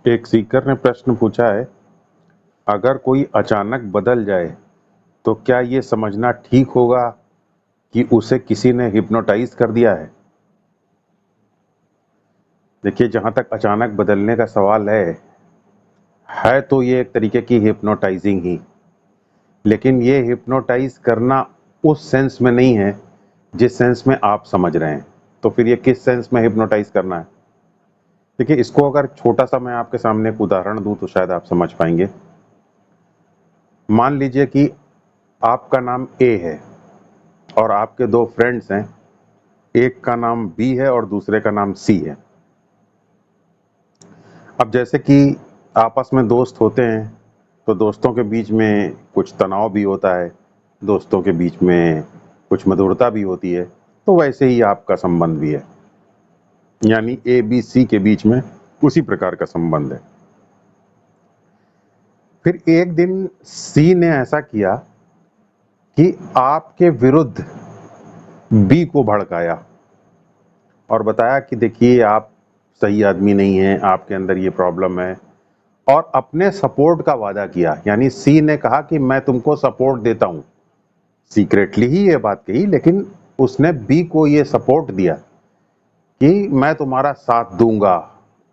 एक सीकर ने प्रश्न पूछा है, अगर कोई अचानक बदल जाए तो क्या ये समझना ठीक होगा कि उसे किसी ने हिप्नोटाइज कर दिया है? देखिए, जहाँ तक अचानक बदलने का सवाल है तो ये एक तरीके की हिप्नोटाइजिंग ही, लेकिन ये हिप्नोटाइज करना उस सेंस में नहीं है जिस सेंस में आप समझ रहे हैं। तो फिर ये किस सेंस में हिप्नोटाइज करना है? देखिए, इसको अगर छोटा सा मैं आपके सामने एक उदाहरण दूं तो शायद आप समझ पाएंगे। मान लीजिए कि आपका नाम ए है और आपके दो फ्रेंड्स हैं, एक का नाम बी है और दूसरे का नाम सी है। अब जैसे कि आपस में दोस्त होते हैं तो दोस्तों के बीच में कुछ तनाव भी होता है, दोस्तों के बीच में कुछ मधुरता भी होती है, तो वैसे ही आपका संबंध भी है, यानी ए बी सी के बीच में उसी प्रकार का संबंध है। फिर एक दिन सी ने ऐसा किया कि आपके विरुद्ध बी को भड़काया और बताया कि देखिए, आप सही आदमी नहीं हैं, आपके अंदर ये प्रॉब्लम है, और अपने सपोर्ट का वादा किया। यानी सी ने कहा कि मैं तुमको सपोर्ट देता हूं, सीक्रेटली ही ये बात कही, लेकिन उसने बी को ये सपोर्ट दिया कि मैं तुम्हारा साथ दूंगा।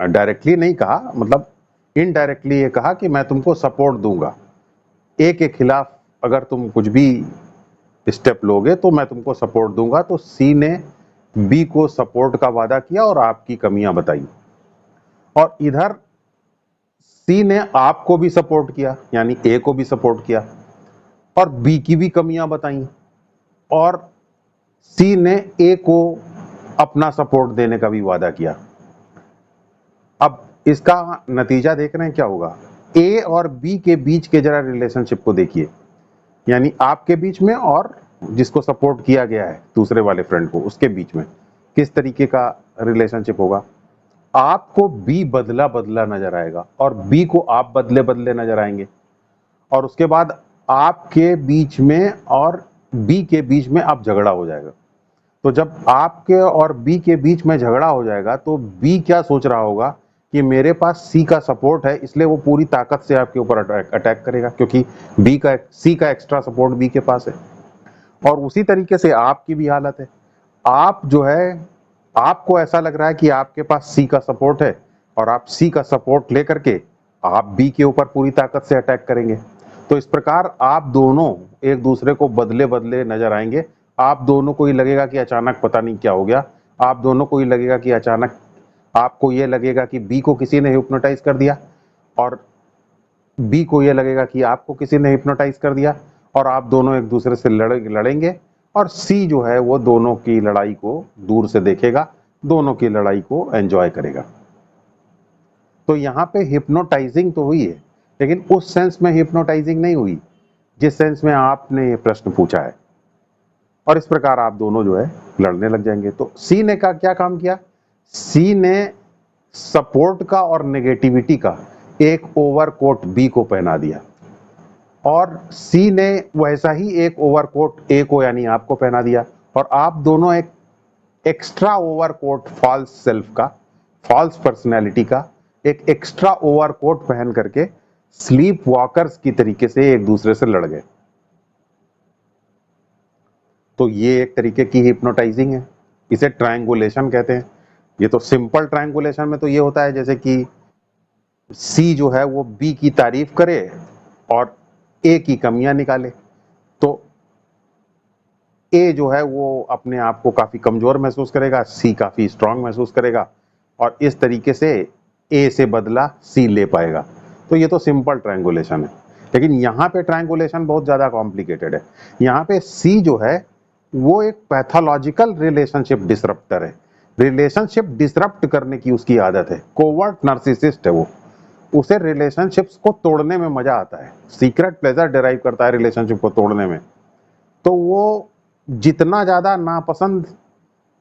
डायरेक्टली नहीं कहा, मतलब इनडायरेक्टली ये कहा कि मैं तुमको सपोर्ट दूंगा, ए के खिलाफ अगर तुम कुछ भी स्टेप लोगे तो मैं तुमको सपोर्ट दूंगा। तो सी ने बी को सपोर्ट का वादा किया और आपकी कमियां बताई, और इधर सी ने आपको भी सपोर्ट किया, यानी ए को भी सपोर्ट किया और बी की भी कमियां बताई, और सी ने ए को अपना सपोर्ट देने का भी वादा किया। अब इसका नतीजा देख रहे हैं क्या होगा? ए और बी के बीच के जरा रिलेशनशिप को देखिए, यानी आपके बीच में और जिसको सपोर्ट किया गया है दूसरे वाले फ्रेंड को, उसके बीच में किस तरीके का रिलेशनशिप होगा? आपको बी बदला बदला नजर आएगा और बी को आप बदले बदले नजर आएंगे, और उसके बाद आपके बीच में और बी के बीच में अब झगड़ा हो जाएगा। तो जब आपके और बी के बीच में झगड़ा हो जाएगा तो बी क्या सोच रहा होगा कि मेरे पास सी का सपोर्ट है, इसलिए वो पूरी ताकत से आपके ऊपर अटैक करेगा, क्योंकि सी का एक्स्ट्रा सपोर्ट बी के पास है। और उसी तरीके से आपकी भी हालत है। आप जो है, आपको ऐसा लग रहा है कि आपके पास सी का सपोर्ट है और आप सी का सपोर्ट लेकर के आप बी के ऊपर पूरी ताकत से अटैक करेंगे। तो इस प्रकार आप दोनों एक दूसरे को बदले बदले नजर आएंगे। आप दोनों को ही लगेगा कि अचानक पता नहीं क्या हो गया, आप दोनों को ही लगेगा कि अचानक आपको ये लगेगा कि बी को किसी ने हिप्नोटाइज कर दिया, और बी को ये लगेगा कि आपको किसी ने हिप्नोटाइज कर दिया, और आप दोनों एक दूसरे से लड़ेंगे, और सी जो है वो दोनों की लड़ाई को दूर से देखेगा, दोनों की लड़ाई को एंजॉय करेगा। तो यहाँ पे हिप्नोटाइजिंग तो हुई है, लेकिन उस सेंस में हिप्नोटाइजिंग नहीं हुई जिस सेंस में आपने ये प्रश्न पूछा है, और इस प्रकार आप दोनों जो है लड़ने लग जाएंगे। तो सी ने का क्या काम किया? सी ने सपोर्ट का और नेगेटिविटी का एक ओवरकोट बी को पहना दिया, और सी ने वैसा ही एक ओवरकोट ए को यानी आपको पहना दिया, और आप दोनों एक एक्स्ट्रा ओवरकोट फॉल्स सेल्फ का, फॉल्स पर्सनैलिटी का एक एक्स्ट्रा ओवरकोट पहन करके स्लीप वॉकर्स की तरीके से एक दूसरे से लड़ गए। तो ये एक तरीके की हिप्नोटाइजिंग है, इसे ट्रायंगुलेशन कहते हैं। ये तो सिंपल ट्रायंगुलेशन में तो ये होता है जैसे कि सी जो है वो बी की तारीफ करे और ए की कमियां निकाले। तो ए जो है वो अपने आप को काफी कमजोर महसूस करेगा, सी काफी स्ट्रांग महसूस करेगा, और इस तरीके से ए से बदला सी ले पाएगा। तो ये तो सिंपल ट्रायंगुलेशन है, लेकिन यहाँ पे ट्रायंगुलेशन बहुत ज्यादा कॉम्प्लिकेटेड है। यहाँ पे सी जो है वो एक पैथोलॉजिकल रिलेशनशिप डिसरप्टर है, रिलेशनशिप डिसरप्ट करने की उसकी आदत है, कोवर्ट नार्सिसिस्ट है वो। उसे रिलेशनशिप्स को तोड़ने में मजा आता है, सीक्रेट प्लेजर डिराइव करता है रिलेशनशिप को तोड़ने में। तो वो जितना ज्यादा नापसंद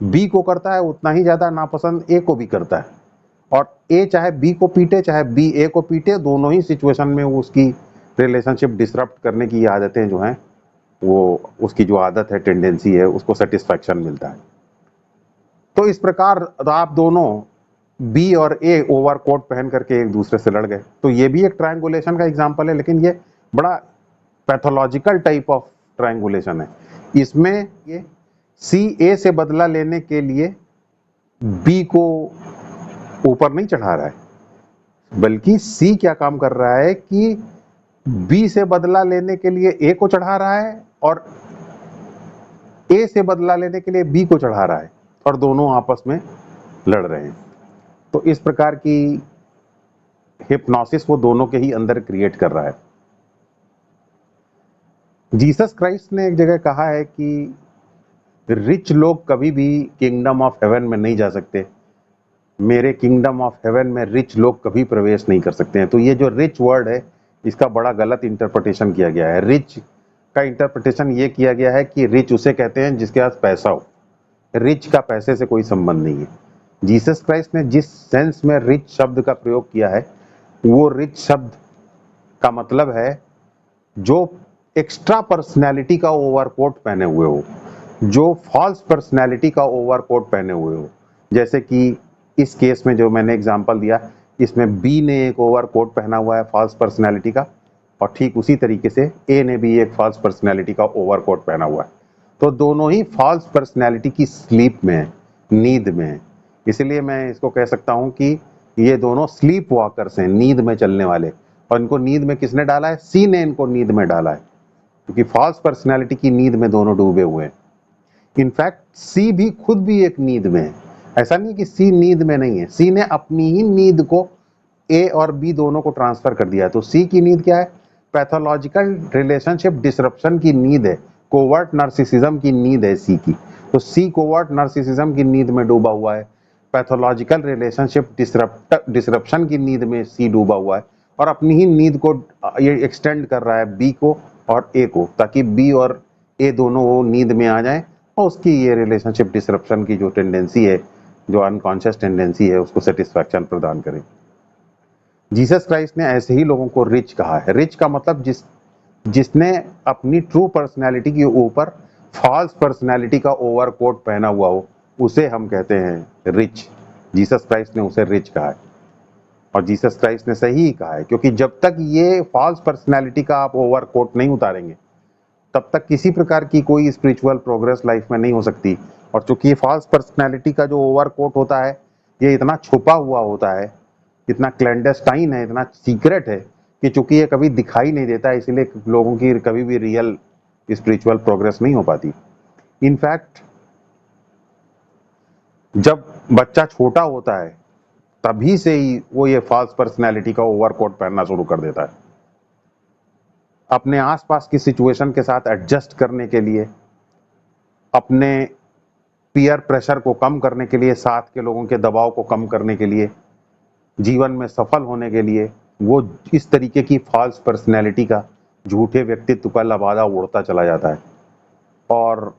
बी को करता है उतना ही ज्यादा नापसंद ए को भी करता है, और ए चाहे बी को पीटे चाहे बी ए को पीटे, दोनों ही सिचुएशन में वो उसकी रिलेशनशिप डिसरप्ट करने की आदतें जो हैं, वो उसकी जो आदत है, टेंडेंसी है, उसको सेटिस्फैक्शन मिलता है। तो इस प्रकार आप दोनों बी और ए ओवरकोट पहन करके एक दूसरे से लड़ गए। तो ये भी एक ट्रायंगुलेशन का एग्जांपल है, लेकिन ये बड़ा पैथोलॉजिकल टाइप ऑफ ट्रायंगुलेशन है। इसमें ये सी ए से बदला लेने के लिए बी को ऊपर नहीं चढ़ा रहा है, बल्कि सी क्या काम कर रहा है कि बी से बदला लेने के लिए ए को चढ़ा रहा है और ए से बदला लेने के लिए बी को चढ़ा रहा है, और दोनों आपस में लड़ रहे हैं। तो इस प्रकार की हिप्नोसिस वो दोनों के ही अंदर क्रिएट कर रहा है। जीसस क्राइस्ट ने एक जगह कहा है कि रिच लोग कभी भी किंगडम ऑफ हेवन में नहीं जा सकते, मेरे किंगडम ऑफ हेवन में रिच लोग कभी प्रवेश नहीं कर सकते हैं। तो ये जो रिच वर्ड है, इसका बड़ा गलत इंटरप्रिटेशन किया गया है। रिच का इंटरप्रिटेशन ये किया गया है कि रिच उसे कहते हैं जिसके पास पैसा हो, रिच का पैसे से कोई संबंध नहीं है। जीसस क्राइस्ट ने जिस सेंस में रिच शब्द का प्रयोग किया है, वो रिच शब्द का मतलब है जो एक्स्ट्रा पर्सनैलिटी का ओवरकोट पहने हुए हो, जो फॉल्स पर्सनैलिटी का ओवरकोट पहने हुए हो। जैसे कि इस केस में जो मैंने एग्जांपल दिया, इसमें बी ने एक ओवरकोट पहना हुआ है फॉल्स पर्सनैलिटी का, और ठीक उसी तरीके से ए ने भी एक फॉल्स पर्सनैलिटी का ओवरकोट पहना हुआ है। तो दोनों ही फॉल्स पर्सनैलिटी की स्लीप में है, नींद में है। इसलिए मैं इसको कह सकता हूं कि ये दोनों स्लीप वॉकर्स हैं, नींद में चलने वाले। और इनको नींद में किसने डाला है? सी ने इनको नींद में डाला है, क्योंकि फॉल्स पर्सनैलिटी की नींद में दोनों डूबे हुए हैं। इनफैक्ट सी भी खुद भी एक नींद में है, ऐसा नहीं कि सी नींद में नहीं है। सी ने अपनी ही नींद को ए और बी दोनों को ट्रांसफर कर दिया है। तो सी की नींद क्या है? पैथोलॉजिकल रिलेशनशिप डिसरप्शन की नींद है, कोवर्ट नार्सिसिज्म की नींद है सी की। तो सी कोवर्ट नार्सिसिज्म की नींद में डूबा हुआ है, पैथोलॉजिकल रिलेशनशिप डिसरप्शन की नींद में सी डूबा हुआ है, और अपनी ही नींद को ये एक्सटेंड कर रहा है बी को और ए को, ताकि बी और ए दोनों वो नींद में आ जाएं और उसकी ये रिलेशनशिप डिसरप्शन की जो टेंडेंसी है, जो अनकॉन्शियस टेंडेंसी है, उसको सेटिस्फैक्शन प्रदान करें। जीसस क्राइस्ट ने ऐसे ही लोगों को रिच कहा है। रिच का मतलब जिसने अपनी ट्रू पर्सनैलिटी के ऊपर फॉल्स पर्सनैलिटी का ओवरकोट पहना हुआ हो, उसे हम कहते हैं रिच। जीसस क्राइस्ट ने उसे रिच कहा है, और जीसस क्राइस्ट ने सही ही कहा है, क्योंकि जब तक ये फॉल्स पर्सनैलिटी का आप ओवरकोट नहीं उतारेंगे, तब तक किसी प्रकार की कोई स्पिरिचुअल प्रोग्रेस लाइफ में नहीं हो सकती। और चूंकि ये फॉल्स पर्सनैलिटी का जो ओवरकोट होता है, ये इतना छुपा हुआ होता है, इतना क्लैंडस्टाइन है, इतना सीक्रेट है, कि चूंकि ये कभी दिखाई नहीं देता, इसीलिए लोगों की कभी भी रियल स्पिरिचुअल प्रोग्रेस नहीं हो पाती। इनफैक्ट जब बच्चा छोटा होता है, तभी से ही वो ये फॉल्स पर्सनैलिटी का ओवरकोट पहनना शुरू कर देता है, अपने आसपास की सिचुएशन के साथ एडजस्ट करने के लिए, अपने पीयर प्रेशर को कम करने के लिए, साथ के लोगों के दबाव को कम करने के लिए, जीवन में सफल होने के लिए, वो इस तरीके की फॉल्स पर्सनैलिटी का, झूठे व्यक्तित्व का लबादा उड़ता चला जाता है। और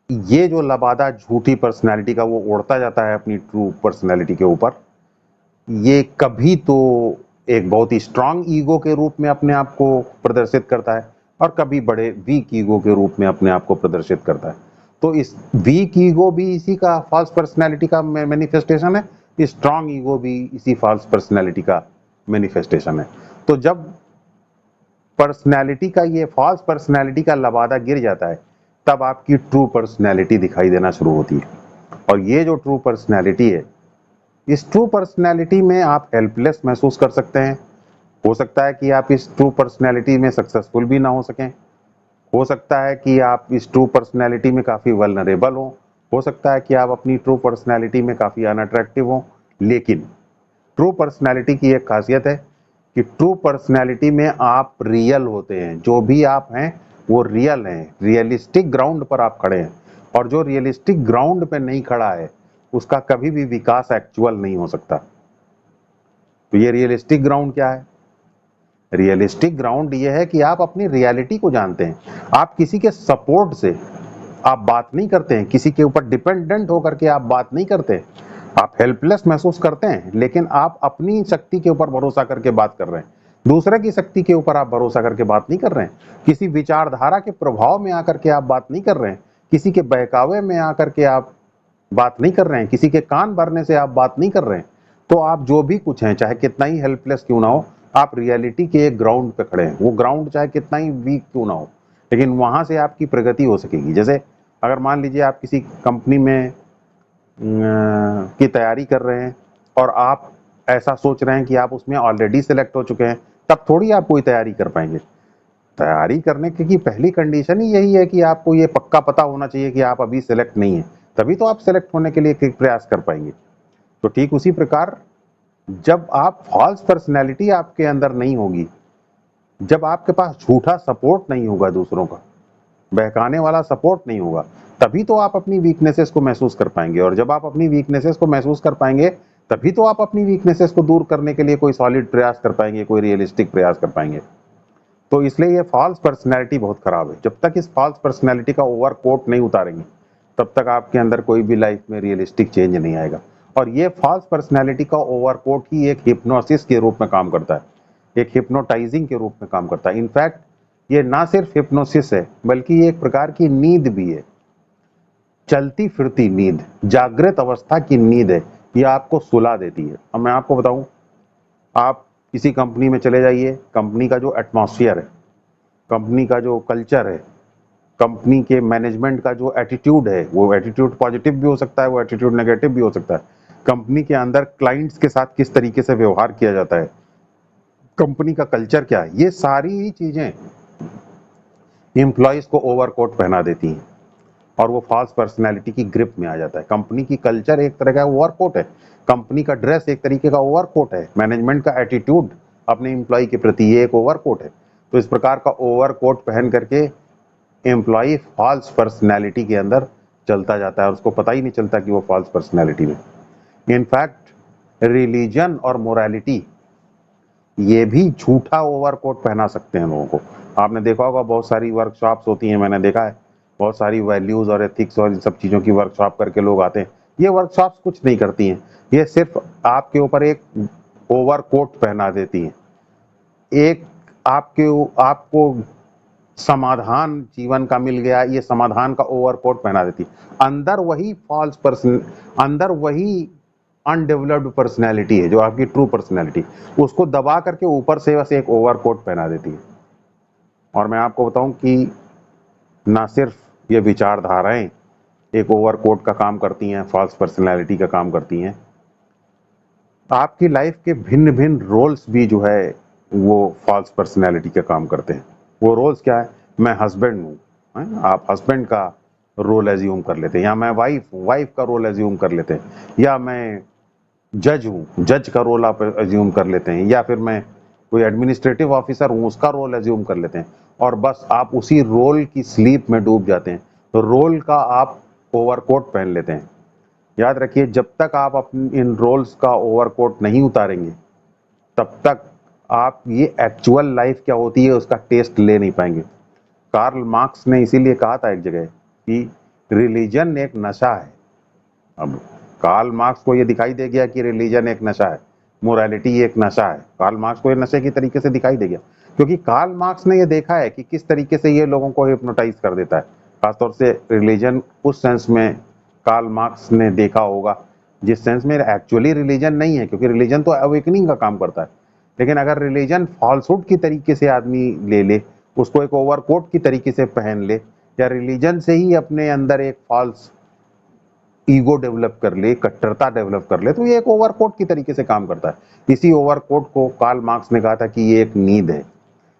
ये जो लबादा झूठी पर्सनैलिटी का वो उड़ता जाता है अपनी ट्रू पर्सनैलिटी के ऊपर, ये कभी तो एक बहुत ही स्ट्रांग ईगो के रूप में अपने आप को प्रदर्शित करता है, और कभी बड़े वीक ईगो के रूप में अपने आप को प्रदर्शित करता है। तो इस वीक ईगो भी इसी का फॉल्स पर्सनैलिटी का मैनिफेस्टेशन है, स्ट्रांग ईगो भी इसी फॉल्स पर्सनैलिटी का मैनिफेस्टेशन है। तो जब पर्सनैलिटी का, ये फॉल्स पर्सनैलिटी का लबादा गिर जाता है, तब आपकी ट्रू पर्सनैलिटी दिखाई देना शुरू होती है। और ये जो ट्रू पर्सनैलिटी है, इस ट्रू पर्सनैलिटी में आप हेल्पलेस महसूस कर सकते हैं। हो सकता है कि आप इस ट्रू पर्सनैलिटी में सक्सेसफुल भी ना हो सकें, हो सकता है कि आप इस ट्रू पर्सनैलिटी में काफ़ी वल्नरेबल हो सकता है कि आप अपनी ट्रू पर्सनैलिटी में काफ़ी अनअट्रैक्टिव हो। लेकिन ट्रू पर्सनैलिटी की एक खासियत है कि ट्रू पर्सनैलिटी में आप रियल होते हैं, जो भी आप हैं वो रियल हैं, रियलिस्टिक ग्राउंड पर आप खड़े हैं। और जो रियलिस्टिक ग्राउंड पे नहीं खड़ा है, उसका कभी भी विकास एक्चुअल नहीं हो सकता। तो ये रियलिस्टिक ग्राउंड क्या है? रियलिस्टिक ग्राउंड ये है कि आप अपनी रियलिटी को जानते हैं, आप किसी के सपोर्ट से आप बात नहीं करते हैं, किसी के ऊपर डिपेंडेंट होकर के आप बात नहीं करते, आप हेल्पलेस महसूस करते हैं, लेकिन आप अपनी शक्ति के ऊपर भरोसा करके बात कर रहे हैं। दूसरे की शक्ति के ऊपर आप भरोसा करके बात नहीं कर रहे हैं, किसी विचारधारा के प्रभाव में आकर के आप बात नहीं कर रहे हैं, किसी के बहकावे में आकर के आप बात नहीं कर रहे हैं, किसी के कान भरने से आप बात नहीं कर रहे हैं, तो आप जो भी कुछ हैं, चाहे कितना ही हेल्पलेस क्यों ना हो, आप रियलिटी के एक ग्राउंड पे खड़े हैं। वो ग्राउंड चाहे कितना ही वीक क्यों ना हो, लेकिन वहां से आपकी प्रगति हो सकेगी। जैसे अगर मान लीजिए आप किसी कंपनी में की तैयारी कर रहे हैं और आप ऐसा सोच रहे हैं कि आप उसमें ऑलरेडी सिलेक्ट हो चुके हैं, तब थोड़ी आप कोई तैयारी कर पाएंगे। तैयारी करने की पहली कंडीशन ही यही है कि आपको ये पक्का पता होना चाहिए कि आप अभी सिलेक्ट नहीं है, तभी तो आप सिलेक्ट होने के लिए प्रयास कर पाएंगे। तो ठीक उसी प्रकार जब आप फॉल्स पर्सनैलिटी आपके अंदर नहीं होगी, जब आपके पास झूठा सपोर्ट नहीं होगा, दूसरों का बहकाने वाला सपोर्ट नहीं होगा, तभी तो आप अपनी वीकनेसेस को महसूस कर पाएंगे। और जब आप अपनी वीकनेसेस को महसूस कर पाएंगे, तभी तो आप अपनी वीकनेसेस को दूर करने के लिए कोई सॉलिड प्रयास कर पाएंगे, कोई रियलिस्टिक प्रयास कर पाएंगे। तो इसलिए ये फॉल्स पर्सनैलिटी बहुत खराब है। जब तक इस फॉल्स पर्सनैलिटी का ओवर कोट नहीं उतारेंगे, तब तक आपके अंदर कोई भी लाइफ में रियलिस्टिक चेंज नहीं आएगा। और ये फॉल्स पर्सनैलिटी का ओवर कोट ही एक हिप्नोसिस के रूप में काम करता है, एक हिप्नोटाइजिंग के रूप में काम करता है। इनफैक्ट ये ना सिर्फ हिप्नोसिस है, बल्कि ये एक प्रकार की नींद भी है, चलती फिरती नींद, जागृत अवस्था की नींद है। ये आपको सुला देती है। अब मैं आपको बताऊं, आप किसी कंपनी में चले जाइए, कंपनी का जो एटमॉस्फेयर है, कंपनी का जो कल्चर है, कंपनी के मैनेजमेंट का जो एटीट्यूड है, वो एटीट्यूड पॉजिटिव भी हो सकता है, वो एटीट्यूड नेगेटिव भी हो सकता है। कंपनी के अंदर क्लाइंट्स के साथ किस तरीके से व्यवहार किया जाता है, कंपनी का कल्चर क्या है, ये सारी ही चीजें एम्प्लॉयज को ओवरकोट पहना देती हैं और वो फॉल्स पर्सनैलिटी की ग्रिप में आ जाता है। कंपनी की कल्चर एक तरह का ओवरकोट है, कंपनी का ड्रेस एक तरीके का ओवरकोट है, मैनेजमेंट का एटीट्यूड अपने एम्प्लॉय के प्रति ये एक ओवरकोट है। तो इस प्रकार का ओवरकोट पहन करके एम्प्लॉय फॉल्स पर्सनैलिटी के अंदर चलता जाता है और उसको पता ही नहीं चलता कि वो फॉल्स पर्सनैलिटी में। इनफैक्ट रिलीजन और मोरालिटी ये भी झूठा ओवरकोट पहना सकते हैं लोगों को। आपने देखा होगा बहुत सारी वर्कशॉप्स होती हैं, मैंने देखा है बहुत सारी वैल्यूज और एथिक्स और इन सब चीजों की वर्कशॉप करके लोग आते हैं। ये वर्कशॉप्स कुछ नहीं करती हैं, ये सिर्फ आपके ऊपर एक ओवरकोट पहना देती हैं, एक आपको समाधान जीवन का मिल गया, ये समाधान का ओवरकोट पहना देती है। अंदर वही फॉल्स पर्सन, अंदर वही अनडेवलप्ड पर्सनैलिटी है जो आपकी ट्रू पर्सनैलिटी, उसको दबा करके ऊपर से बस एक ओवरकोट पहना देती है। और मैं आपको बताऊं कि ना सिर्फ ये विचारधाराएं एक ओवरकोट का काम करती हैं, फॉल्स पर्सनैलिटी का काम करती हैं, आपकी लाइफ के भिन्न भिन्न रोल्स भी जो है वो फॉल्स पर्सनैलिटी का काम करते हैं। वो रोल्स क्या है, मैं हस्बैंड हूँ, आप हस्बैंड का रोल एज्यूम कर लेते हैं, या मैं वाइफ हूँ, वाइफ का रोल एज्यूम कर लेते हैं, या मैं जज हूँ, जज का रोल आप एज्यूम कर लेते हैं, या फिर मैं कोई एडमिनिस्ट्रेटिव ऑफिसर हूँ, उसका रोल एज्यूम कर लेते हैं, और बस आप उसी रोल की स्लीप में डूब जाते हैं। तो रोल का आप ओवरकोट पहन लेते हैं। याद रखिए, जब तक आप अपने इन रोल्स का ओवरकोट नहीं उतारेंगे, तब तक आप ये एक्चुअल लाइफ क्या होती है उसका टेस्ट ले नहीं पाएंगे। कार्ल मार्क्स ने इसीलिए कहा था एक जगह कि रिलीजन एक नशा है। अब कार्ल मार्क्स को ये दिखाई दे गया कि रिलीजन एक नशा है, मोरालिटी एक नशा है, कार्ल मार्क्स को ये नशे की तरीके से दिखाई दे गया, क्योंकि कार्ल मार्क्स ने ये देखा है कि किस तरीके से ये लोगों को हिप्नोटाइज कर देता है। खासतौर से रिलीजन उस सेंस में कार्ल मार्क्स ने देखा होगा जिस सेंस में एक्चुअली रिलीजन नहीं है, क्योंकि रिलीजन तो अवेकनिंग का काम करता है। लेकिन अगर रिलीजन फॉल्सहुड की तरीके से आदमी ले ले, उसको एक ओवरकोट की तरीके से पहन ले, या रिलीजन से ही अपने अंदर एक फॉल्स ईगो डेवलप कर ले, कट्टरता डेवलप कर ले, तो ये एक ओवरकोट की तरीके से काम करता है। इसी ओवरकोट को कार्ल मार्क्स ने कहा था कि ये एक नींद है।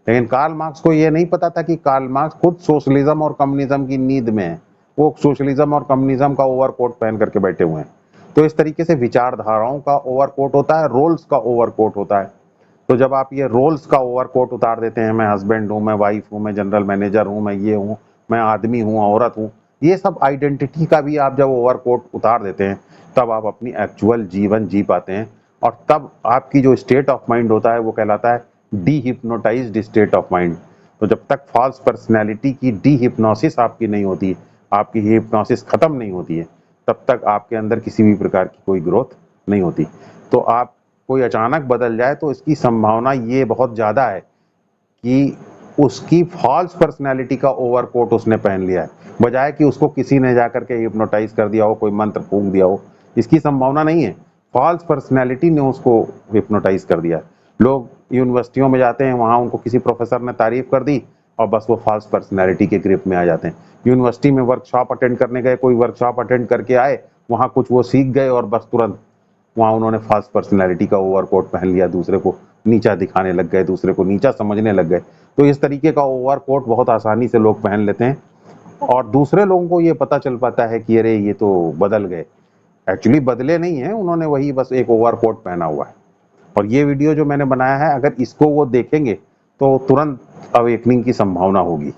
लेकिन कार्ल मार्क्स को ये नहीं पता था कि कार्ल मार्क्स खुद सोशलिज्म और कम्युनिज्म की नींद में है, वो सोशलिज्म और कम्युनिज्म का ओवरकोट पहन करके बैठे हुए हैं। तो इस तरीके से विचारधाराओं का ओवरकोट होता है, रोल्स का ओवरकोट होता है। तो जब आप ये रोल्स का ओवरकोट उतार देते हैं, मैं हस्बैंड हूँ, मैं वाइफ हूँ, मैं जनरल मैनेजर हूँ, मैं ये हूँ, मैं आदमी हूँ, औरत हूँ, ये सब आइडेंटिटी का भी आप जब ओवरकोट उतार देते हैं, तब आप अपनी एक्चुअल जीवन जी पाते हैं। और तब आपकी जो स्टेट ऑफ माइंड होता है वो कहलाता है D hypnotised state of mind. तो जब तक फॉल्स पर्सनैलिटी की डी हिप्नोसिस आपकी नहीं होती, आपकी हिप्नोसिस खत्म नहीं होती है, तब तक आपके अंदर किसी भी प्रकार की कोई ग्रोथ नहीं होती। तो आप कोई अचानक बदल जाए तो इसकी संभावना ये बहुत ज़्यादा है कि उसकी फॉल्स पर्सनैलिटी का ओवरकोट उसने पहन लिया है, बजाय कि उसको किसी ने जाकर के हिप्नोटाइज कर दिया हो, कोई मंत्र फूंक दिया हो। इसकी संभावना नहीं है, फॉल्स पर्सनैलिटी ने उसको हिप्नोटाइज कर दिया। लोग यूनिवर्सिटियों में जाते हैं, वहाँ उनको किसी प्रोफेसर ने तारीफ कर दी और बस वो फॉल्स पर्सनैलिटी के ग्रिप में आ जाते हैं। यूनिवर्सिटी में वर्कशॉप अटेंड करने गए, कोई वर्कशॉप अटेंड करके आए, वहाँ कुछ वो सीख गए और बस तुरंत वहाँ उन्होंने फॉल्स पर्सनैलिटी का ओवरकोट पहन लिया, दूसरे को नीचा दिखाने लग गए, दूसरे को नीचा समझने लग गए। तो इस तरीके का ओवरकोट बहुत आसानी से लोग पहन लेते हैं और दूसरे लोगों को ये पता चल पाता है कि अरे ये तो बदल गए। एक्चुअली बदले नहीं है, उन्होंने वही बस एक ओवरकोट पहना हुआ है। और ये वीडियो जो मैंने बनाया है, अगर इसको वो देखेंगे तो तुरंत अवेकनिंग की संभावना होगी।